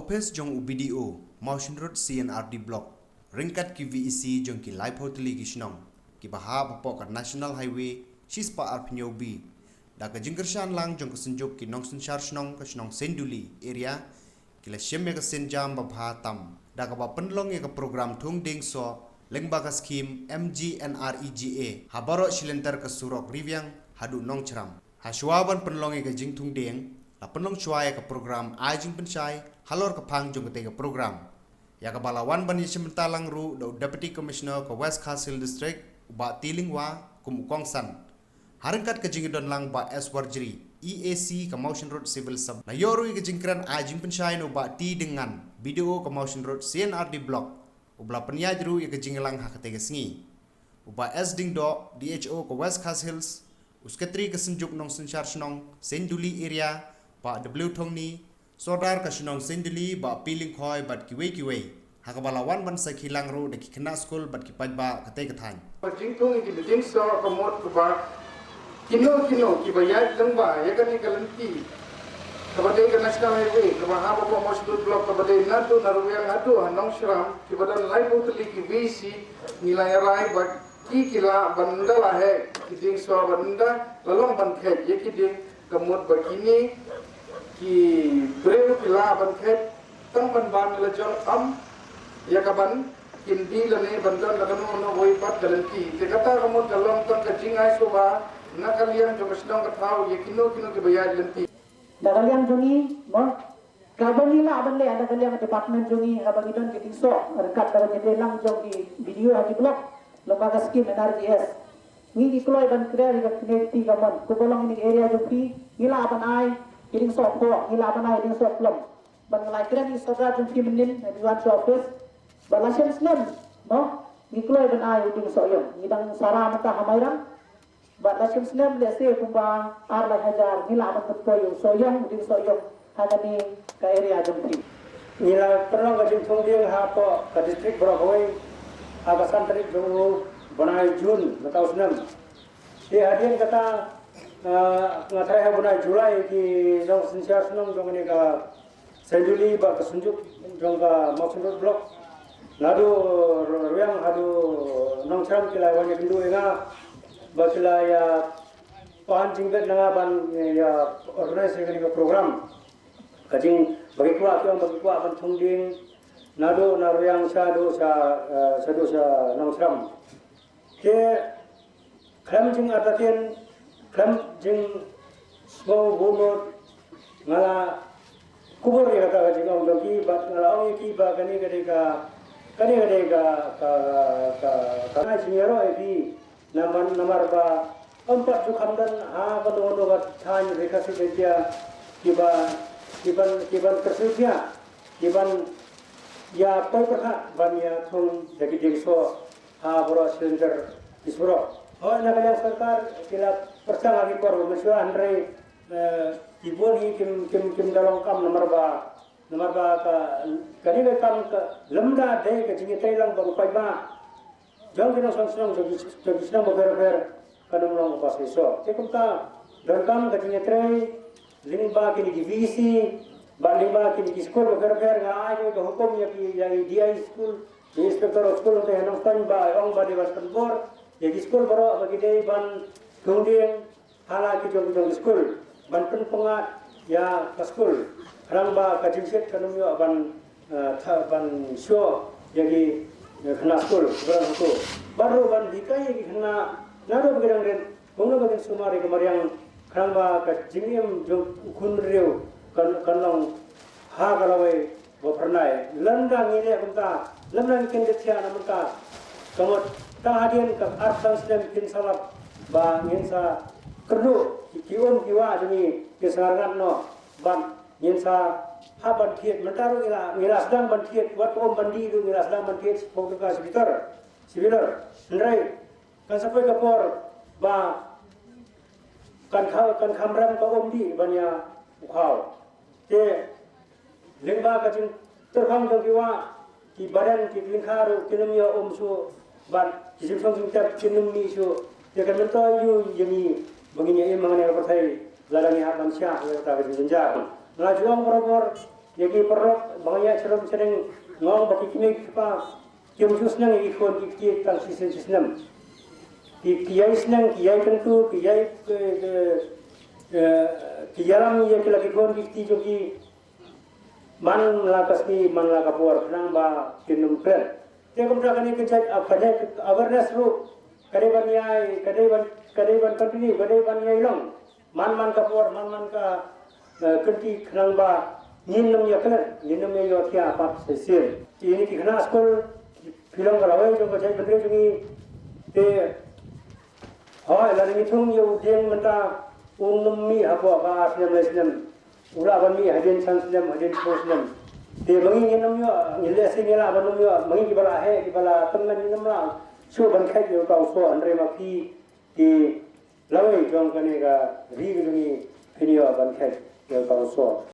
Ophis jong UBDO, Motion Road CNRD Block, ringkat ki VEC jong ki Live Hotel ki Shnong, ki Baha Pok National Highway, Shispa Pynjyrngam, da ka jingkershan lang jong kesenjuk ki Nongshram ke Shnong Senduli area, ki la shemme ka senjam Baha Tam, da ka ba penlong ke program thung Dieng so, lengba ka skim MGNREGA, habaro shilenter ke surok Rwiang, Hadu Nongshram, hashwaban penlong ke jing thung Dieng, la penlong chuai ke program jing penchai halor ke phang jong ke program ya ka balawan ban yishim talang ru do deputy commissioner ke West Castle district ba tilingwa kum kongsan harangkat ke jing don lang ba Warjri EAC ke Motion Road civil sub na yoru ke jingkran jing penchai no ba ti dengan video ke Motion Road CNRD block ubla penyaj ru ke jinglang hak ke sngi uba ding do DHO ke West Castle usketri ke senjuk Nongshram Senduli area Pak W thong ni sodar ka Shnong Senduli ba piling khoi bat kiwe hakabalawan ban sa khilang ro de khina school bat ki pajba kate kathan jing thong ki jing so kamot ba kino ki bayat lengba ya kan galanti kabade ka national highway ka ha ba Motion block kabade nadu Rwiang adu Nongshram ki badan live hotel ki VC nilai rai bat ki kila banda la hai ki jing so banda lalong ban khet ye ki ding kamot bakini ki breu kila ban khet tang ban ban la jol am ya kaban kindi lane bandan la kanu no voi pat galanti te kata kamu kalong tang ka jingai so ba na kalian jo kasdong ka thau ye kino ke bayar lanti da kalian jongi mo kabani la ban le ada kalian department jongi abang idon ke tiso rekat dalam jede lang jongi video ha di blog lembaga skim NRGS ni di kloy ban kre ga kineti kaman ko bolong ni area jopi ngila ban ai kiring sok ko ngila ban ai ding sok plom ban ngalai kre ni sodra jom kimenin di wan Ophis balasem snem no ni kloy ban ai ding sok yo ni dang sara mata hamairam balasem snem le se kumba ar la hajar ngila ban ko yo so yo ding sok yo hagani ka area jopi nila perang ga jing thong Dieng ha po ka district Brokawai agasan tarik jong Bunai Jun atau senam. Di hadian kata ngatrai ha bunai Julai ki jong sensiar senam jong ni ka Senduli ba kesunjuk jong ka Motion Road block. Nadu Rwiang hadu Nongshram kila wanya bindu nga ba kila ya pahan jingbet nga ban ya organize ni ka program. Kajing bagi kuat ban thong Dieng nadu Rwiang Shaduh Nongshram. Ke klam jing atatin klam jing sngewbha ngala khubor ya kata jing ong doki bat ngala ong ki ba kani ka singero epi namar ba empat ju khamdan ha bondo bat than rekha se betia kiban kersutya kiban ya pai perha ban ya thong jagi jing so ha boro center isbro oh na kalian sarkar kila persang lagi por mesyo andre iboni kim dalong kam nomor ba ka kani le kam ka lamda de ka jingi tailang ba pai ba jong kino sang jogi snang ba ber kanong long ba so te kum ka dan kam ka jingi trai lingba kini di VC ba lingba kini di school ba ber nga ay ko hukom ya ki DI school di inspektor of school te hanong tan ba ong ba di waspor ya di school baro bagi dei ban kemudian hala ki jong school ban pengat ya ke school rang ba ka jingset kanum yo ban show jadi kena school barang itu baru ban dikai ki kena nado begadang ren bongno bagian sumari kemariang rang ba ka jingim jong kun riu kan long ha galawai bo pernai landang ini kunta lemlang ken detia namka kamot ta hadian ka arsan stem kin salap ba ngensa kerdu kiom kiwa demi kesarangan no ban ngensa ha ban thiet mentaru ngila sedang ban thiet wat om bandi du ngila sedang ban thiet pokka sibitar ndrai kan sampai ke por ba kan khamram ka om di banya ukhau te lengba ka jing terkham jong kiwa ki badan ki lingkaru kinumya su ban kisim song tap kinumni su ya kan mento yu yemi banginya mengenai pertai ladang ya manusia ya ta ke jenjar la juang korobor Jadi perut banyak cerum sering ngong bagi kini apa kiam jus nang ikon ikti tang sistem. Kiai senang kiai tentu kiai kialam yang lagi kon ikti jogi man lakas ni man lakapur nang ba kinum kren. Dia kemudian ini kerja apa awareness ru kadeban yai kadeban continue kadeban yai long man kapur man ka kerti nang ba Ninam ya kan, ninam ya yo kia apa sesir. Ini di kena sekolah film kalawai jong kerja menteri jungi te. Hai, lalu itu yo Dieng mentah mi apa asnam. Ulah mi hadin sansnam hadin posnam. Te bangi ninam yo nilai sinila banum yo bangi kibala teman ninam lah. So ban kai yo kau so andre mapi di lawai jong kene ka ri jungi ini yo ban kai yo kau so.